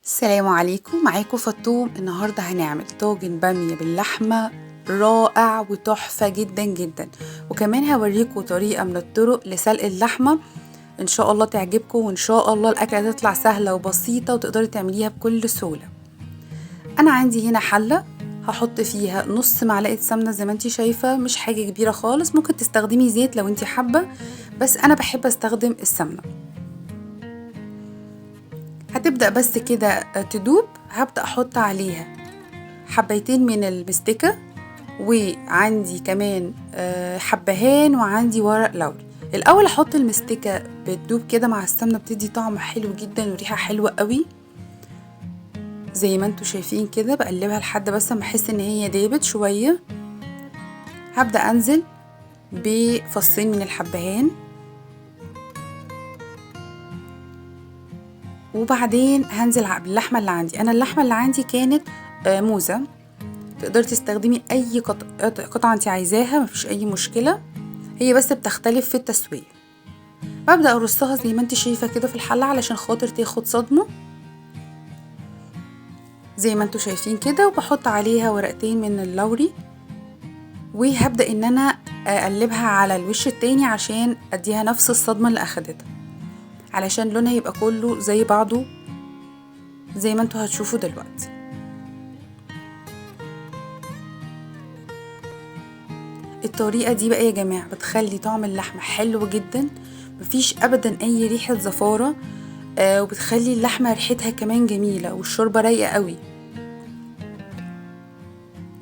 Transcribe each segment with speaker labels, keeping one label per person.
Speaker 1: السلام عليكم، معاكم فطوم. النهاردة هنعمل طاجن بامية باللحمة رائع وتحفة جدا جدا، وكمان هوريكم طريقة من الطرق لسلق اللحمة ان شاء الله تعجبكم، وان شاء الله الأكلة تطلع سهلة وبسيطة وتقدري تعمليها بكل سهولة. انا عندي هنا حلة هحط فيها نص معلقة سمنة زي ما انتي شايفة، مش حاجة كبيرة خالص، ممكن تستخدمي زيت لو انتي حابة، بس انا بحب استخدم السمنة. هتبدأ بس كده تدوب، هبدأ احط عليها حبيتين من المستكة، وعندي كمان حبهان، وعندي ورق لوري. الاول احط المستكة بتدوب كده مع السمنة، بتدي طعم حلو جدا وريحة حلوة قوي زي ما انتوا شايفين كده. بقلبها لحد بس ما احس ان هي دابت شوية. هبدأ انزل بفصين من الحبهان، وبعدين هنزل باللحمة اللي عندي. انا اللحمة اللي عندي كانت موزة، تقدري تستخدمي اي قطعة انت عايزاها، مفيش اي مشكلة، هي بس بتختلف في التسوية. ببدأ ارصها زي ما انت شايفة كده في الحلة علشان خاطر تاخد صدمة زي ما انتوا شايفين كده، وبحط عليها ورقتين من اللوري، وهبدأ ان انا اقلبها على الوش التاني عشان اديها نفس الصدمة اللي اخدتها، علشان لونها يبقى كله زي بعضه زي ما انتوا هتشوفوا دلوقتي. الطريقة دي بقى يا جماعة بتخلي طعم اللحمة حلو جدا، مفيش ابدا اي ريحة زفارة، وبتخلي اللحمة ريحتها كمان جميلة، والشوربة رايقة قوي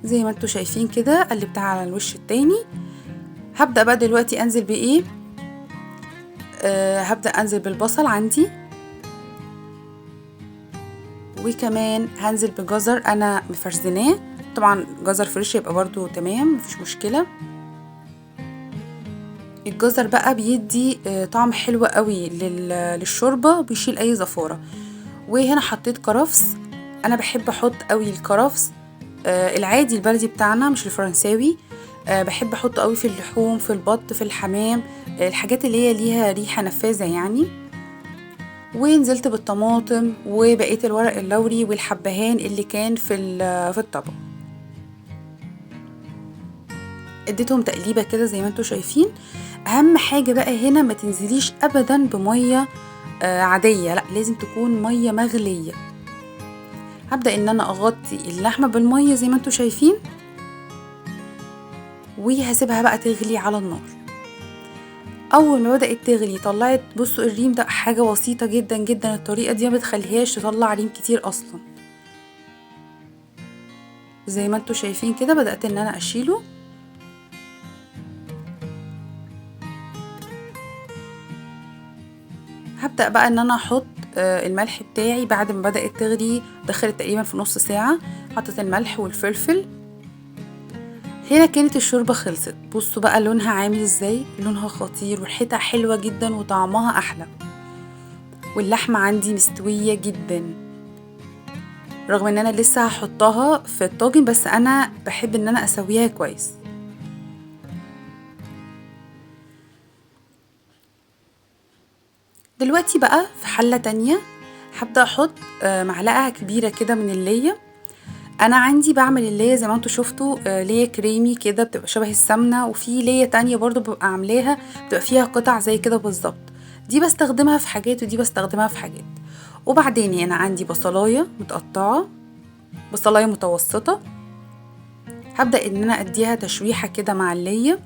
Speaker 1: زي ما انتوا شايفين كده. قلبتها على الوش التاني. هبدأ بقى دلوقتي انزل بايه، هبدأ انزل بالبصل عندي، وكمان هنزل بجزر انا مفرزناه، طبعا جزر فريش يبقى برضو تمام مفيش مشكلة. الجزر بقى بيدي طعم حلو قوي للشوربة، وبيشيل اي زفارة. وهنا حطيت كرفس، انا بحب احط قوي الكرفس العادي البلدي بتاعنا مش الفرنساوي، بحب احطه قوي في اللحوم، في البط، في الحمام، الحاجات اللي هي ليها ريحة نفاذة يعني. ونزلت بالطماطم وبقية الورق اللوري والحبهان اللي كان في الطبق، اديتهم تقليبة كده زي ما انتوا شايفين. اهم حاجة بقى هنا ما تنزليش ابدا بمية عادية، لا لازم تكون مية مغلية. هبدأ ان انا اغطي اللحمة بالمية زي ما انتوا شايفين، وهسيبها بقى تغلي على النار. اول ما بدأت تغلي طلعت، بصوا الريم ده حاجة بسيطة جدا جدا، الطريقة دي ما بتخليهاش تطلع ريم كتير اصلا. زي ما انتوا شايفين كده بدأت ان انا اشيله. هبدأ بقى ان انا احط الملح بتاعي بعد ما بدأت تغلي، دخلت تقريبا في نص ساعة، حطيت الملح والفلفل. هنا كانت الشوربة خلصت، بصوا بقى لونها عامل ازاي، لونها خطير وريحتها حلوة جدا وطعمها احلى، واللحمة عندي مستوية جدا، رغم ان انا لسه هحطها في الطاجن، بس انا بحب ان انا اسويها كويس. دلوقتي بقى في حلة تانية هبدأ احط معلقة كبيرة كده من اللية. انا عندي بعمل اللية زي ما انتوا شفتوا لية كريمي كده بتبقى شبه السمنة، وفي لية تانية برضو ببقى عاملاها بتبقى فيها قطع زي كده بالظبط، دي بستخدمها في حاجات ودي بستخدمها في حاجات. وبعدين انا عندي بصلاية متقطعة، بصلاية متوسطة، هبدأ ان انا اديها تشويحة كده مع اللية.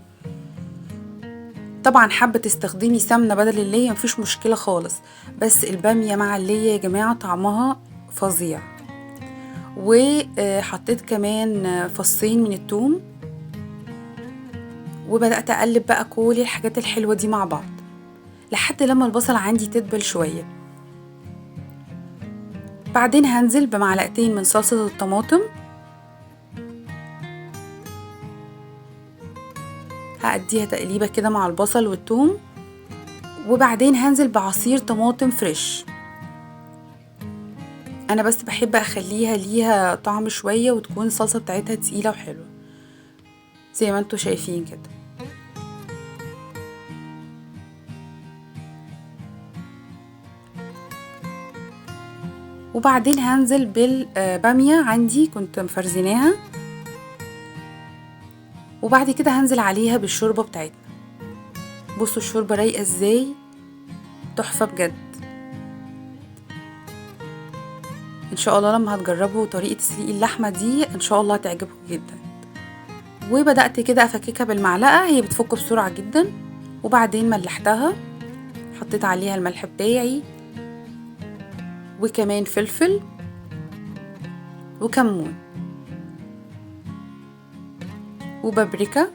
Speaker 1: طبعا حابة تستخدمي سمنة بدل اللية مفيش مشكلة خالص، بس البامية مع اللية يا جماعة طعمها فظيع. وحطيت كمان فصين من الثوم، وبدأت اقلب بقى كل الحاجات الحلوة دي مع بعض لحد لما البصل عندي تدبل شوية. بعدين هنزل بمعلقتين من صلصة الطماطم، هأديها تقليبة كده مع البصل والثوم. وبعدين هنزل بعصير طماطم فريش، انا بس بحب اخليها ليها طعم شوية وتكون الصلصة بتاعتها تقيلة وحلوة زي ما انتوا شايفين كده. وبعدين هنزل بالبامية عندي كنت مفرزناها، وبعد كده هنزل عليها بالشوربة بتاعتنا. بصوا الشوربة رايقة ازاي، تحفة بجد. ان شاء الله لما هتجربوا طريقة تسليق اللحمة دي ان شاء الله هتعجبكم جدا. وبدأت كده افككها بالمعلقة، هي بتفك بسرعة جدا. وبعدين ملحتها، حطيت عليها الملح بتاعي وكمان فلفل وكمون وبابريكا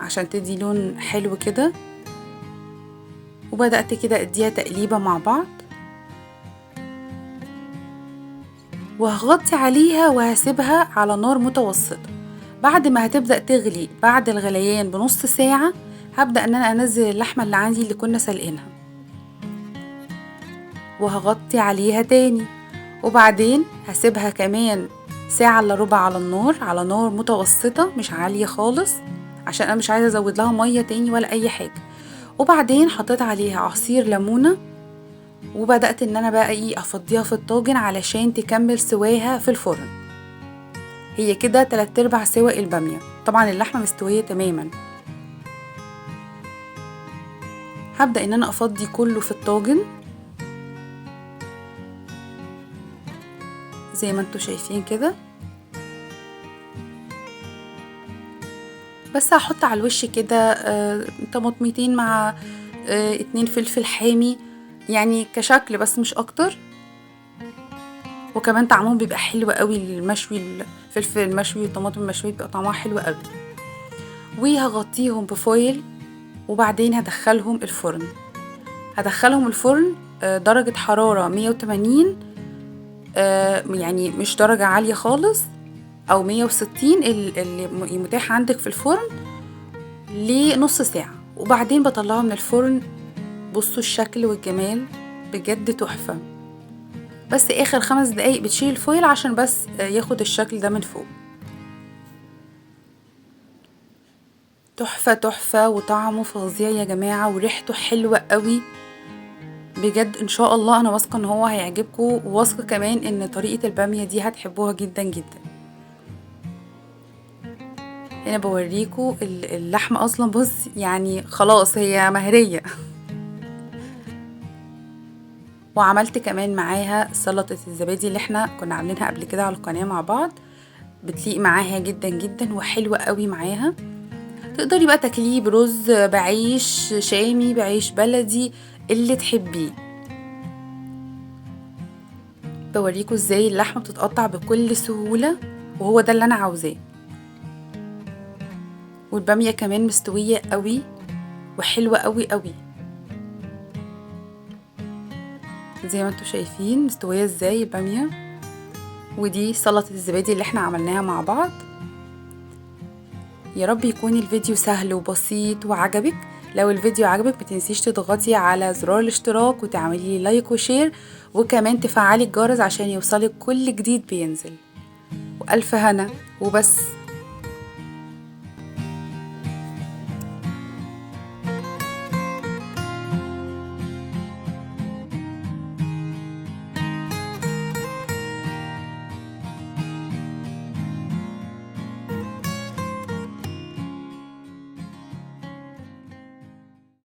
Speaker 1: عشان تدي لون حلو كده. وبدأت كده اديها تقليبة مع بعض، وهغطي عليها وهسيبها على نار متوسطة. بعد ما هتبدأ تغلي، بعد الغليان بنص ساعة، هبدأ ان انا انزل اللحمة اللي عندي اللي كنا سلقينها، وهغطي عليها تاني. وبعدين هسيبها كمان ساعة الا ربع على النار، على نار متوسطة مش عالية خالص، عشان انا مش عايزة ازود لها مية تاني ولا اي حاجة. وبعدين حطيت عليها عصير ليمونة، وبدأت ان انا بقى افضيها في الطاجن علشان تكمل سواها في الفرن. هي كده 3/4 سوا البامية، طبعا اللحمة مستوية تماما. هبدأ ان انا افضي كله في الطاجن زي ما انتوا شايفين كده. بس هحط على الوش كده طماطميتين مع 2 فلفل حامي، يعني كشكل بس مش اكتر. وكمان طعمهم بيبقى حلو قوي، المشوي الفلفل المشوي والطماطم المشوي بيبقى طعمها حلو قوي. وهغطيهم بفويل، وبعدين هدخلهم الفرن درجة حرارة 180، يعني مش درجة عالية خالص، او 160 اللي متاح عندك في الفرن، لنص ساعة. وبعدين بطلعه من الفرن. بصوا الشكل والجمال بجد تحفة. بس اخر 5 دقايق بتشيل الفويل عشان بس ياخد الشكل ده من فوق. تحفة تحفة، وطعمه فظيع يا جماعة، وريحته حلوة قوي بجد. ان شاء الله انا واثقة ان هو هيعجبكم، وواثقة كمان ان طريقة البامية دي هتحبوها جدا جدا. هنا بوريكم اللحمة اصلا، بص يعني خلاص هي مهرية. وعملت كمان معاها سلطة الزبادي اللي احنا كنا عاملينها قبل كده على القناة مع بعض، بتليق معاها جدا جدا وحلوة قوي معاها. تقدري بقى تاكليه برز، بعيش شامي، بعيش بلدي، اللي تحبيه. بوريكم ازاي اللحمة بتتقطع بكل سهولة، وهو ده اللي انا عاوزاه. والبامية كمان مستوية قوي وحلوة قوي قوي، زي ما انتوا شايفين مستوية ازاي البامية. ودي سلطة الزبادي اللي احنا عملناها مع بعض. يا رب يكون الفيديو سهل وبسيط وعجبك. لو الفيديو عجبك متنسيش تضغطي على زرار الاشتراك وتعملي لي لايك وشير، وكمان تفعلي الجرس عشان يوصلك كل جديد بينزل. وألف هنا وبس.